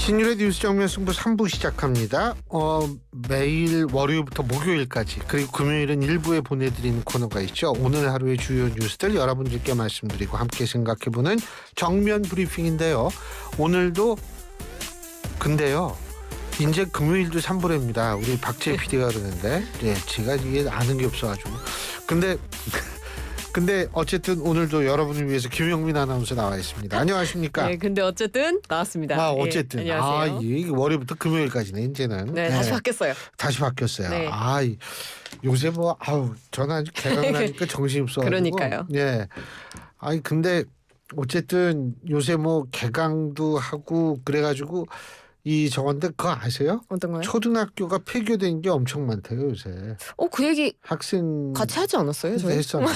신율의 뉴스 정면 승부 3부 시작합니다. 매일 월요일부터 목요일까지 그리고 금요일은 일부에 보내드리는 코너가 있죠. 오늘 하루의 주요 뉴스들 여러분들께 말씀드리고 함께 생각해보는 정면 브리핑인데요. 오늘도 근데요. 이제 금요일도 3부입니다. 우리 박재 PD가 그러는데 제가 이게 아는 게 없어가지고 근데 어쨌든 오늘도 여러분을 위해서 김영민 아나운서 나와 있습니다. 안녕하십니까? 네, 근데 어쨌든 나왔습니다. 어쨌든. 예, 안녕하세요. 이게 월요일부터 금요일까지네, 이제는. 네, 다시 바뀌었어요. 다시 바뀌었어요. 네. 요새 저는 아주 개강하니까 정신이 없어가지고. 그러니까요. 예. 근데 어쨌든 요새 개강도 하고 그래가지고 저건데 그거 아세요? 어떤 거요? 초등학교가 폐교된 게 엄청 많대요, 요새. 그 얘기 학생 같이 하지 않았어요, 저희? 했었나?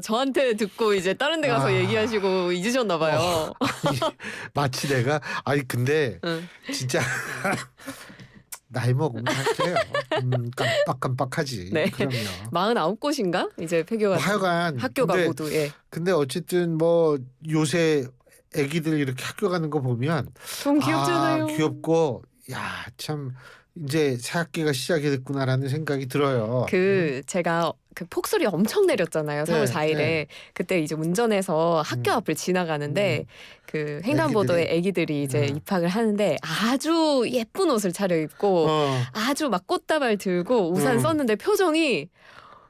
저한테 듣고 이제 다른 데 가서 얘기하시고 잊으셨나 봐요. 마치 내가 근데 응. 진짜 나이 먹으면 그래요. 깜빡깜빡하지. 네. 그럼요. 49곳인가? 이제 폐교가 하여간 학교가 모두. 예. 근데 어쨌든 요새 애기들 이렇게 학교 가는 거 보면 좀 귀엽잖아요. 귀엽고 참 이제 새학기가 시작이 됐구나라는 생각이 들어요. 제가 폭설이 엄청 내렸잖아요. 3월 4일에. 네. 그때 이제 운전해서 학교 앞을 지나가는데 횡단보도에 애기들이 이제 입학을 하는데 아주 예쁜 옷을 차려입고 아주 막 꽃다발 들고 우산 썼는데 표정이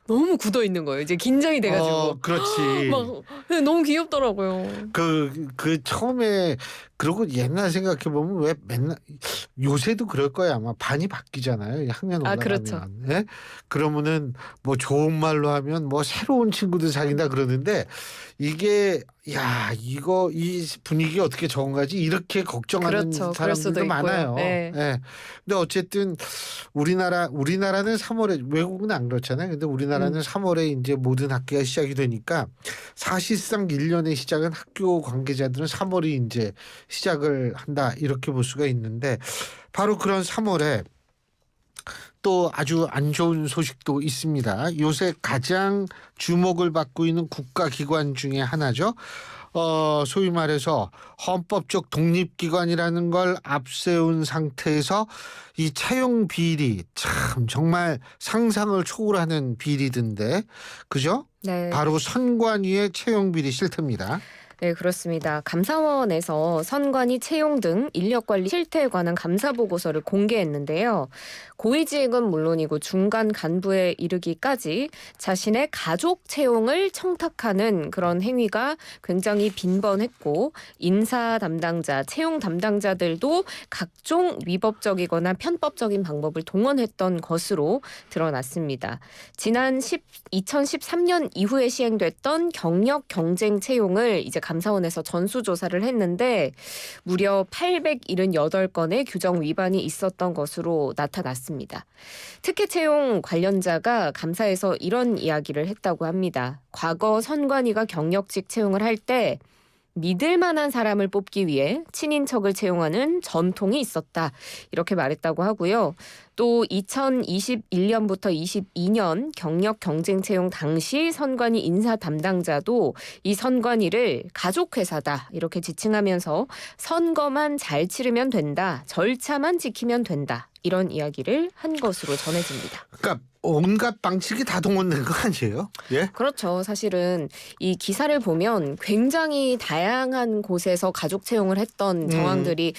너무 굳어 있는 거예요. 이제 긴장이 돼가지고. 그렇지. 막 너무 귀엽더라고요. 처음에 그러고 옛날 생각해 보면 왜 맨날 요새도 그럴 거야 아마 반이 바뀌잖아요. 학년 올라가면. 그렇죠. 예? 그러면은 좋은 말로 하면 새로운 친구들 사귄다 그러는데 이게 이 분위기 어떻게 적응하지 이렇게 걱정하는 그렇죠. 사람들도 많아요. 네. 예. 근데 어쨌든 우리나라는 3월에 외국은 안 그렇잖아요. 근데 우리나라는 3월에 이제 모든 학기가 시작이 되니까 사실상 1년의 시작은 학교 관계자들은 3월이 이제 시작을 한다 이렇게 볼 수가 있는데 바로 그런 3월에 또 아주 안 좋은 소식도 있습니다. 요새 가장 주목을 받고 있는 국가기관 중에 하나죠. 소위 말해서 헌법적 독립기관이라는 걸 앞세운 상태에서 이 채용 비리 참 정말 상상을 초월하는 비리던데 그죠? 네. 바로 선관위의 채용 비리 실태입니다. 네, 그렇습니다. 감사원에서 선관위 채용 등 인력관리 실태에 관한 감사보고서를 공개했는데요. 고위직은 물론이고 중간 간부에 이르기까지 자신의 가족 채용을 청탁하는 그런 행위가 굉장히 빈번했고 인사 담당자, 채용 담당자들도 각종 위법적이거나 편법적인 방법을 동원했던 것으로 드러났습니다. 지난 2013년 이후에 시행됐던 경력 경쟁 채용을 이제 감사원에서 전수조사를 했는데 무려 878건의 규정 위반이 있었던 것으로 나타났습니다. 특혜 채용 관련자가 감사에서 이런 이야기를 했다고 합니다. 과거 선관위가 경력직 채용을 할 때 믿을 만한 사람을 뽑기 위해 친인척을 채용하는 전통이 있었다. 이렇게 말했다고 하고요. 또 2021년부터 22년 경력 경쟁 채용 당시 선관위 인사 담당자도 이 선관위를 가족회사다 이렇게 지칭하면서 선거만 잘 치르면 된다. 절차만 지키면 된다. 이런 이야기를 한 것으로 전해집니다. 그러니까 온갖 방식이 다 동원된 거 아니에요? 예? 그렇죠. 사실은 이 기사를 보면 굉장히 다양한 곳에서 가족 채용을 했던 정황들이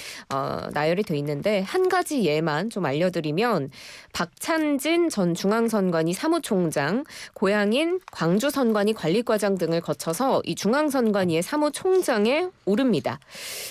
나열이 돼 있는데 한 가지 예만 좀 알려드리면 박찬진 전 중앙선관위 사무총장, 고향인 광주선관위 관리과장 등을 거쳐서 이 중앙선관위의 사무총장에 오릅니다.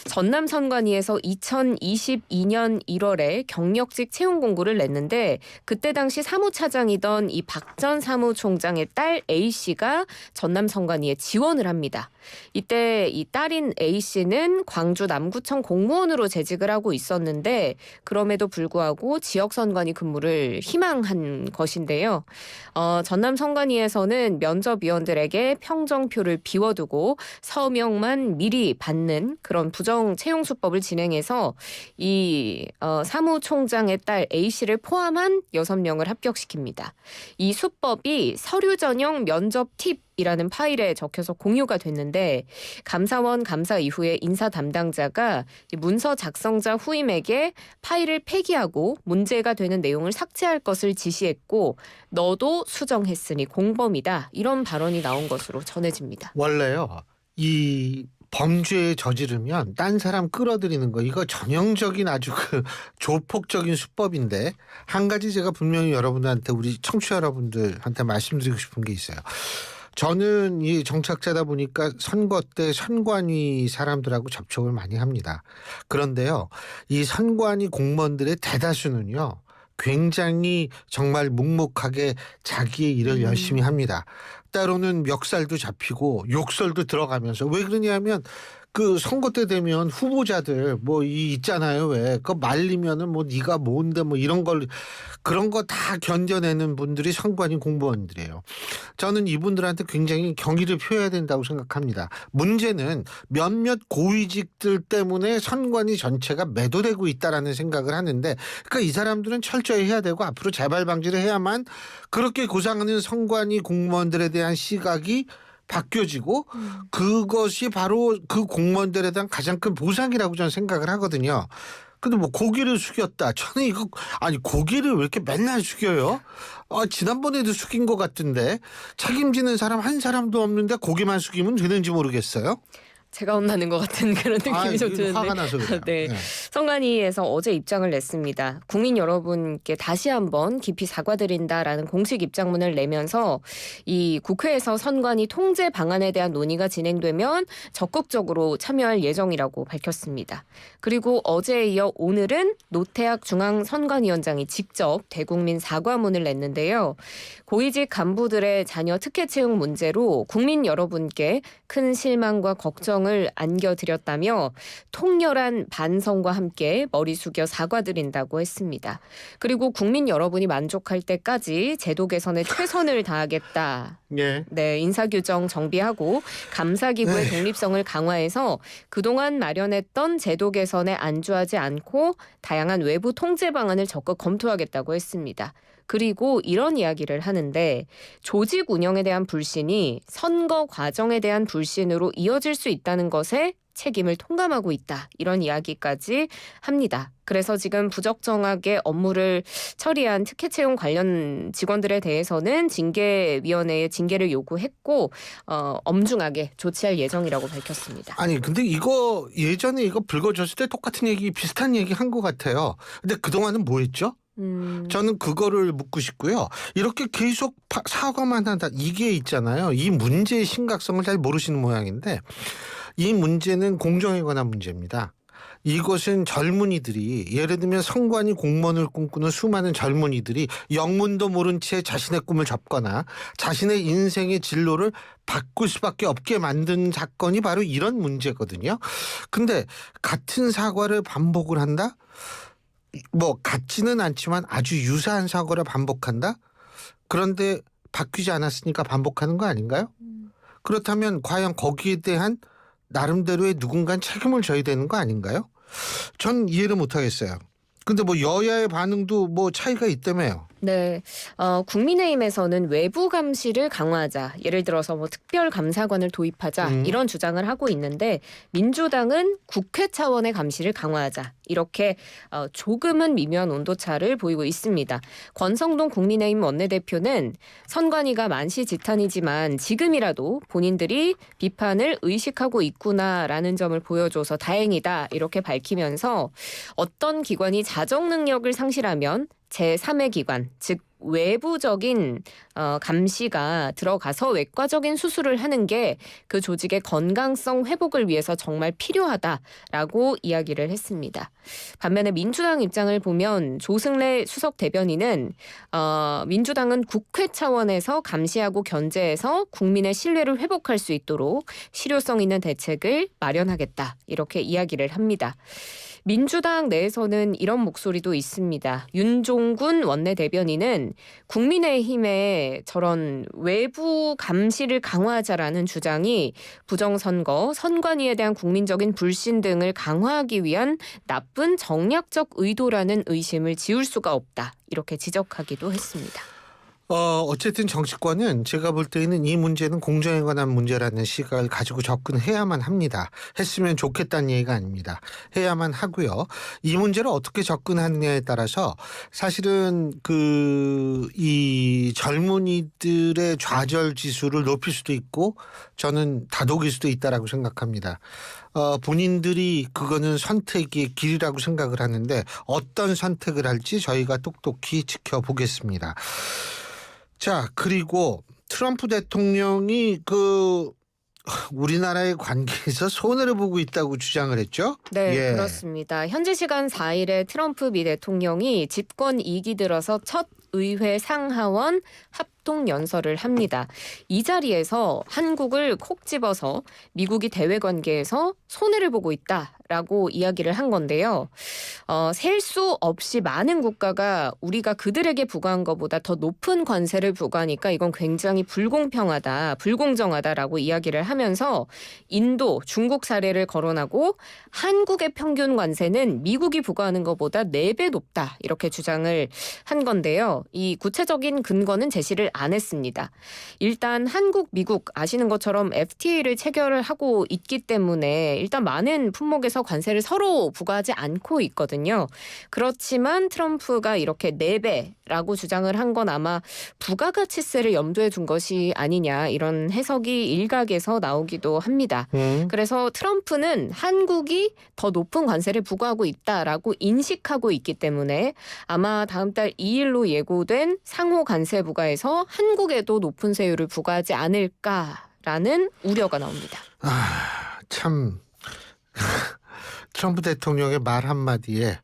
전남선관위에서 2022년 1월에 경력직 채용 공고를 냈는데 그때 당시 사무차장이던 이 박 전 사무총장의 딸 A씨가 전남선관위에 지원을 합니다. 이때 이 딸인 A씨는 광주 남구청 공무원으로 재직을 하고 있었는데 그럼에도 불구하고 지역선관위 근무를 희망한 것인데요. 전남선관위에서는 면접위원들에게 평정표를 비워두고 서명만 미리 받는 그런 부정 채용 수법을 진행해서 이 사무총장의 딸 A씨를 포함한 6명을 합격시킵니다. 이 수법이 서류 전형 면접 팁 이라는 파일에 적혀서 공유가 됐는데 감사원 감사 이후에 인사 담당자가 이 문서 작성자 후임에게 파일을 폐기하고 문제가 되는 내용을 삭제할 것을 지시했고 너도 수정했으니 공범이다. 이런 발언이 나온 것으로 전해집니다. 원래요. 이 범죄에 저지르면 딴 사람 끌어들이는 거 이거 전형적인 아주 그 조폭적인 수법인데 한 가지 제가 분명히 여러분들한테 우리 청취자 여러분들한테 말씀드리고 싶은 게 있어요. 저는 이 정착자다 보니까 선거 때 선관위 사람들하고 접촉을 많이 합니다. 그런데요. 이 선관위 공무원들의 대다수는요. 굉장히 정말 묵묵하게 자기의 일을 열심히 합니다. 때로는 멱살도 잡히고 욕설도 들어가면서 왜 그러냐면 그 선거 때 되면 후보자들 뭐 이 있잖아요. 왜 그 말리면은 뭐 네가 뭔데 뭐 이런 걸 그런 거 다 견뎌내는 분들이 선관위 공무원들이에요. 저는 이분들한테 굉장히 경의를 표해야 된다고 생각합니다. 문제는 몇몇 고위직들 때문에 선관위 전체가 매도되고 있다라는 생각을 하는데 그러니까 이 사람들은 철저히 해야 되고 앞으로 재발 방지를 해야만 그렇게 고상하는 선관위 공무원들에 대한 시각이 바뀌어지고 그것이 바로 그 공무원들에 대한 가장 큰 보상이라고 저는 생각을 하거든요. 근데 뭐 고개를 숙였다. 저는 이거 아니 고개를 왜 이렇게 맨날 숙여요? 지난번에도 숙인 것 같은데 책임지는 사람 한 사람도 없는데 고개만 숙이면 되는지 모르겠어요. 제가 혼나는 것 같은 그런 느낌이 좀 드는데. 화가 나서 그래요. 네. 네. 선관위에서 어제 입장을 냈습니다. 국민 여러분께 다시 한번 깊이 사과드린다라는 공식 입장문을 내면서 이 국회에서 선관위 통제 방안에 대한 논의가 진행되면 적극적으로 참여할 예정이라고 밝혔습니다. 그리고 어제에 이어 오늘은 노태학 중앙선관위원장이 직접 대국민 사과문을 냈는데요. 고위직 간부들의 자녀 특혜 채용 문제로 국민 여러분께 큰 실망과 걱정을 안겨드렸다며 통렬한 반성과 함께 머리 숙여 사과드린다고 했습니다. 그리고 국민 여러분이 만족할 때까지 제도 개선에 최선을 다하겠다. 예. 네, 인사규정 정비하고 감사기구의 독립성을 강화해서 그동안 마련했던 제도 개선에 안주하지 않고 다양한 외부 통제 방안을 적극 검토하겠다고 했습니다. 그리고 이런 이야기를 하는데 조직 운영에 대한 불신이 선거 과정에 대한 불신으로 이어질 수 있다는 것에 책임을 통감하고 있다. 이런 이야기까지 합니다. 그래서 지금 부적정하게 업무를 처리한 특혜 채용 관련 직원들에 대해서는 징계위원회에 징계를 요구했고 엄중하게 조치할 예정이라고 밝혔습니다. 아니 근데 이거 예전에 이거 불거졌을 때 똑같은 얘기 비슷한 얘기 한 것 같아요. 근데 그동안은 뭐 했죠? 저는 그거를 묻고 싶고요. 이렇게 계속 사과만 한다. 이게 있잖아요. 이 문제의 심각성을 잘 모르시는 모양인데 이 문제는 공정에 관한 문제입니다. 이것은 젊은이들이 예를 들면 선관위 공무원을 꿈꾸는 수많은 젊은이들이 영문도 모른 채 자신의 꿈을 접거나 자신의 인생의 진로를 바꿀 수밖에 없게 만든 사건이 바로 이런 문제거든요. 근데 같은 사과를 반복을 한다? 뭐 같지는 않지만 아주 유사한 사고를 반복한다? 그런데 바뀌지 않았으니까 반복하는 거 아닌가요? 그렇다면 과연 거기에 대한 나름대로의 누군가는 책임을 져야 되는 거 아닌가요? 전 이해를 못하겠어요. 근데 뭐 여야의 반응도 뭐 차이가 있다며요. 네, 국민의힘에서는 외부 감시를 강화하자, 예를 들어서 뭐 특별감사관을 도입하자 이런 주장을 하고 있는데 민주당은 국회 차원의 감시를 강화하자 이렇게 조금은 미묘한 온도차를 보이고 있습니다. 권성동 국민의힘 원내대표는 선관위가 만시지탄이지만 지금이라도 본인들이 비판을 의식하고 있구나라는 점을 보여줘서 다행이다 이렇게 밝히면서 어떤 기관이 자정 능력을 상실하면 제3의 기관, 즉 외부적인 감시가 들어가서 외과적인 수술을 하는 게 그 조직의 건강성 회복을 위해서 정말 필요하다라고 이야기를 했습니다. 반면에 민주당 입장을 보면 조승래 수석 대변인은 민주당은 국회 차원에서 감시하고 견제해서 국민의 신뢰를 회복할 수 있도록 실효성 있는 대책을 마련하겠다 이렇게 이야기를 합니다. 민주당 내에서는 이런 목소리도 있습니다. 윤종군 원내대변인은 국민의힘의 저런 외부 감시를 강화하자라는 주장이 부정선거, 선관위에 대한 국민적인 불신 등을 강화하기 위한 나쁜 정략적 의도라는 의심을 지울 수가 없다. 이렇게 지적하기도 했습니다. 어쨌든 정치권은 제가 볼 때는 이 문제는 공정에 관한 문제라는 시각을 가지고 접근해야만 합니다. 했으면 좋겠다는 얘기가 아닙니다. 해야만 하고요. 이 문제를 어떻게 접근하느냐에 따라서 사실은 이 젊은이들의 좌절 지수를 높일 수도 있고 저는 다독일 수도 있다라고 생각합니다. 본인들이 그거는 선택의 길이라고 생각을 하는데 어떤 선택을 할지 저희가 똑똑히 지켜보겠습니다. 자, 그리고 트럼프 대통령이 우리나라의 관계에서 손해를 보고 있다고 주장을 했죠? 네, 예. 그렇습니다. 현지 시간 4일에 트럼프 미 대통령이 집권 2기 들어서 첫 의회 상하원 합동 연설을 합니다. 이 자리에서 한국을 콕 집어서 미국이 대외 관계에서 손해를 보고 있다라고 이야기를 한 건데요. 셀 수 없이 많은 국가가 우리가 그들에게 부과한 것보다 더 높은 관세를 부과하니까 이건 굉장히 불공평하다, 불공정하다라고 이야기를 하면서 인도, 중국 사례를 거론하고 한국의 평균 관세는 미국이 부과하는 것보다 4배 높다 이렇게 주장을 한 건데요. 이 구체적인 근거는 제시를 안 했습니다. 일단 한국, 미국 아시는 것처럼 FTA를 체결을 하고 있기 때문에 일단 많은 품목에서 관세를 서로 부과하지 않고 있거든요. 그렇지만 트럼프가 이렇게 4배라고 주장을 한 건 아마 부가가치세를 염두에 둔 것이 아니냐 이런 해석이 일각에서 나오기도 합니다. 그래서 트럼프는 한국이 더 높은 관세를 부과하고 있다라고 인식하고 있기 때문에 아마 다음 달 2일로 예고된 상호 관세 부과에서 한국에도 높은 세율을 부과하지 않을까라는 우려가 나옵니다. 참 트럼프 대통령의 말 한마디에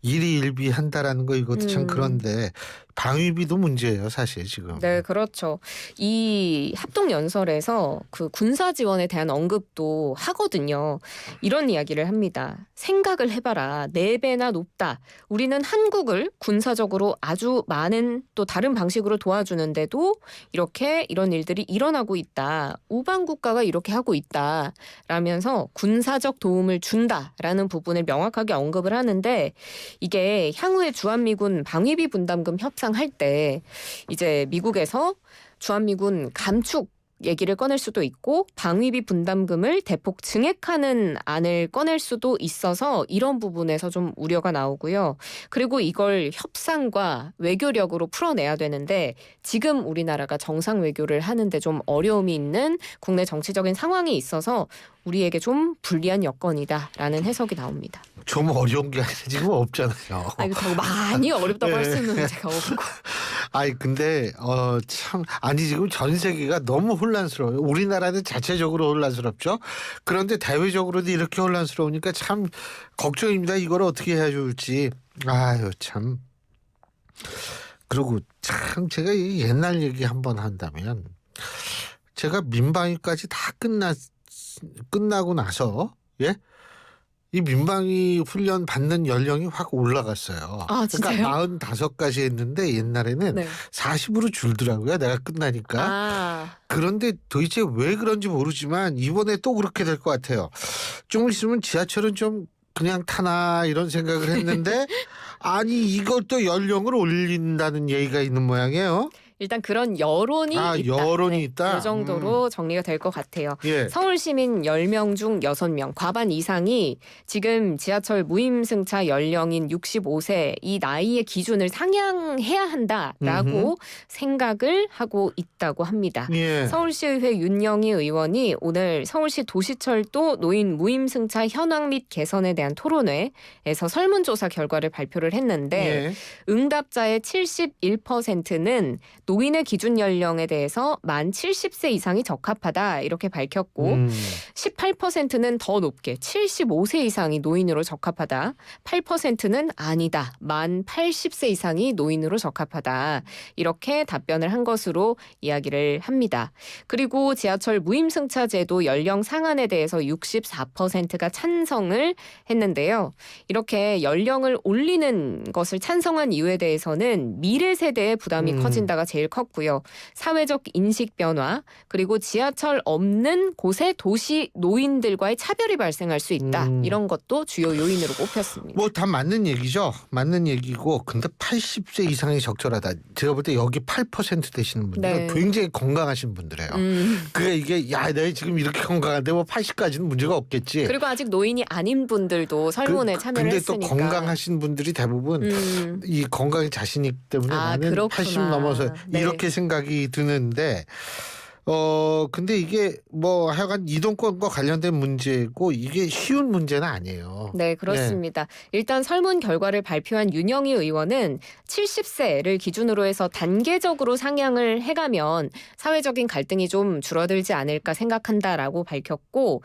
일희일비한다라는 거 이것도 참 그런데 방위비도 문제예요, 사실 지금. 네, 그렇죠. 이 합동 연설에서 그 군사 지원에 대한 언급도 하거든요. 이런 이야기를 합니다. 생각을 해봐라. 4배나 높다. 우리는 한국을 군사적으로 아주 많은 또 다른 방식으로 도와주는데도 이렇게 이런 일들이 일어나고 있다. 우방 국가가 이렇게 하고 있다. 라면서 군사적 도움을 준다라는 부분을 명확하게 언급을 하는데 이게 향후에 주한미군 방위비 분담금 협상할 때 이제 미국에서 주한미군 감축 얘기를 꺼낼 수도 있고 방위비 분담금을 대폭 증액하는 안을 꺼낼 수도 있어서 이런 부분에서 좀 우려가 나오고요. 그리고 이걸 협상과 외교력으로 풀어내야 되는데 지금 우리나라가 정상 외교를 하는데 좀 어려움이 있는 국내 정치적인 상황이 있어서 우리에게 좀 불리한 여건이다라는 해석이 나옵니다. 좀 어려운 게 아니라 지금 없잖아요. 이거 더 많이 어렵다고 할 수 있는 네. 문제가 없고. 근데 참 지금 전 세계가 너무 혼란스러워요. 우리나라는 자체적으로 혼란스럽죠. 그런데 대외적으로도 이렇게 혼란스러우니까 참 걱정입니다. 이걸 어떻게 해야 좋을지. 참. 그리고 참 제가 이 옛날 얘기 한번 한다면 제가 민방위까지 다 끝나고 나서 이 민방위 훈련 받는 연령이 확 올라갔어요. 진짜요? 그러니까 45까지 했는데 옛날에는 네. 40으로 줄더라고요. 내가 끝나니까. 그런데 도대체 왜 그런지 모르지만 이번에 또 그렇게 될 것 같아요. 좀 있으면 지하철은 좀 그냥 타나 이런 생각을 했는데 이걸 또 연령을 올린다는 얘기가 있는 모양이에요. 일단 그런 여론이 있다. 여론이 있다. 이 정도로 정리가 될 것 같아요. 예. 서울 시민 10명 중 6명, 과반 이상이 지금 지하철 무임승차 연령인 65세 이 나이의 기준을 상향해야 한다라고 생각을 하고 있다고 합니다. 예. 서울시의회 윤영희 의원이 오늘 서울시 도시철도 노인 무임승차 현황 및 개선에 대한 토론회에서 설문조사 결과를 발표를 했는데 응답자의 71%는 노인의 기준 연령에 대해서 만 70세 이상이 적합하다 이렇게 밝혔고 18%는 더 높게 75세 이상이 노인으로 적합하다. 8%는 아니다. 만 80세 이상이 노인으로 적합하다. 이렇게 답변을 한 것으로 이야기를 합니다. 그리고 지하철 무임승차 제도 연령 상한에 대해서 64%가 찬성을 했는데요. 이렇게 연령을 올리는 것을 찬성한 이유에 대해서는 미래 세대의 부담이 커진다가 제일 컸고요. 사회적 인식 변화, 그리고 지하철 없는 곳에 도시 노인들과의 차별이 발생할 수 있다. 이런 것도 주요 요인으로 꼽혔습니다. 뭐 다 맞는 얘기죠. 맞는 얘기고 근데 80세 이상이 적절하다. 제가 볼 때 여기 8% 되시는 분들은 네. 굉장히 건강하신 분들이에요. 그게 이게 야 내가 지금 이렇게 건강한데 뭐 80까지는 문제가 없겠지. 그리고 아직 노인이 아닌 분들도 설문에 참여를 근데 또 했으니까. 건강하신 분들이 대부분 이 건강에 자신이 있기 때문에 나는 그렇구나. 80 넘어서 네. 이렇게 생각이 드는데 근데 이게 뭐 하여간 이동권과 관련된 문제고 이게 쉬운 문제는 아니에요. 네, 그렇습니다. 일단 설문 결과를 발표한 윤영희 의원은 70세를 기준으로 해서 단계적으로 상향을 해가면 사회적인 갈등이 좀 줄어들지 않을까 생각한다라고 밝혔고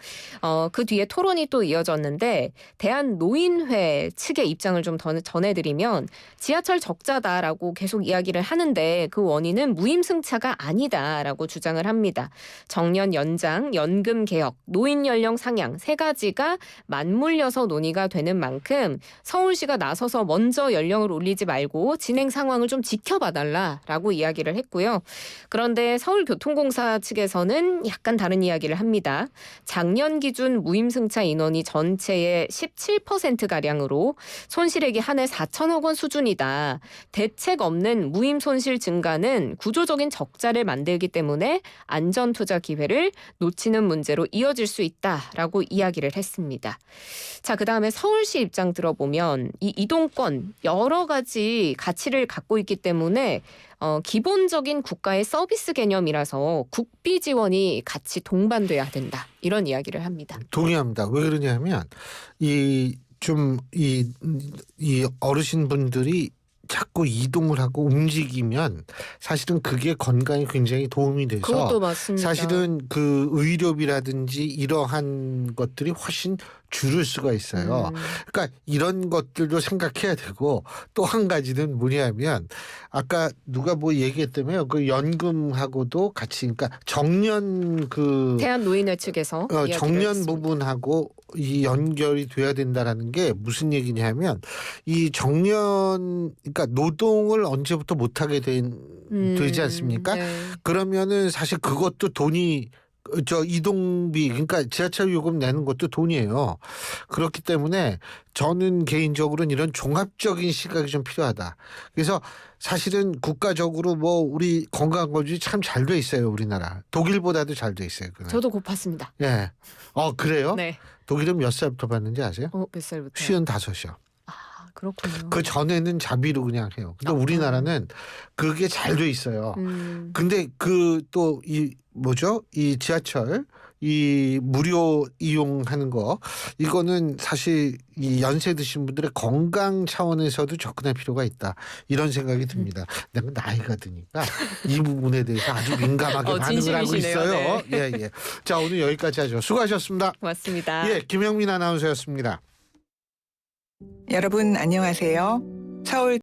그 뒤에 토론이 또 이어졌는데 대한노인회 측의 입장을 좀 더 전해드리면 지하철 적자다라고 계속 이야기를 하는데 그 원인은 무임승차가 아니다라고 주장을 합니다. 정년 연장, 연금 개혁, 노인 연령 상향 세 가지가 맞물려서 논의가 되는 만큼 서울시가 나서서 먼저 연령을 올리지 말고 진행 상황을 좀 지켜봐달라라고 이야기를 했고요. 그런데 서울교통공사 측에서는 약간 다른 이야기를 합니다. 작년 기준 무임승차 인원이 전체의 17%가량으로 손실액이 한 해 4천억 원 수준이다. 대책 없는 무임 손실 증가는 구조적인 적자를 만들기 때문에 안전투자 기회를 놓치는 문제로 이어질 수 있다라고 이야기를 했습니다. 자, 그다음에 서울시 입장 들어보면 이 이동권 여러 가지 가치를 갖고 있기 때문에 기본적인 국가의 서비스 개념이라서 국비 지원이 같이 동반돼야 된다. 이런 이야기를 합니다. 동의합니다. 왜 그러냐면 이 어르신분들이 자꾸 이동을 하고 움직이면 사실은 그게 건강에 굉장히 도움이 돼서 그것도 맞습니다. 사실은 그 의료비라든지 이러한 것들이 훨씬 줄을 수가 있어요. 그러니까 이런 것들도 생각해야 되고 또 한 가지는 뭐냐면 아까 누가 뭐 얘기했다며요. 그 연금하고도 같이 그러니까 정년 대한노인회 측에서 이야기를 정년 했습니다. 부분하고 이 연결이 돼야 된다라는 게 무슨 얘기냐면 이 정년 그러니까 노동을 언제부터 못하게 되지 않습니까? 네. 그러면은 사실 그것도 돈이 이동비 그러니까 지하철 요금 내는 것도 돈이에요. 그렇기 때문에 저는 개인적으로는 이런 종합적인 시각이 좀 필요하다. 그래서 사실은 국가적으로 뭐 우리 건강검진이 참 잘 돼 있어요. 우리나라 독일보다도 잘 돼 있어요. 그건. 저도 곧 봤습니다. 예. 그래요? 네. 독일은 몇 살부터 받는지 아세요? 몇 살부터? 55이요. 그렇군요. 그 전에는 자비로 그냥 해요. 근데 우리나라는 그게 잘 돼 있어요. 근데 그 또 이 지하철 이 무료 이용하는 거 이거는 사실 이 연세 드신 분들의 건강 차원에서도 접근할 필요가 있다. 이런 생각이 듭니다. 내가 나이가 드니까 이 부분에 대해서 아주 민감하게 반응을 하고 진심이시네요. 있어요. 네. 예. 자, 오늘 여기까지 하죠. 수고하셨습니다. 맞습니다. 예, 김영민 아나운서였습니다. 여러분 안녕하세요. 서울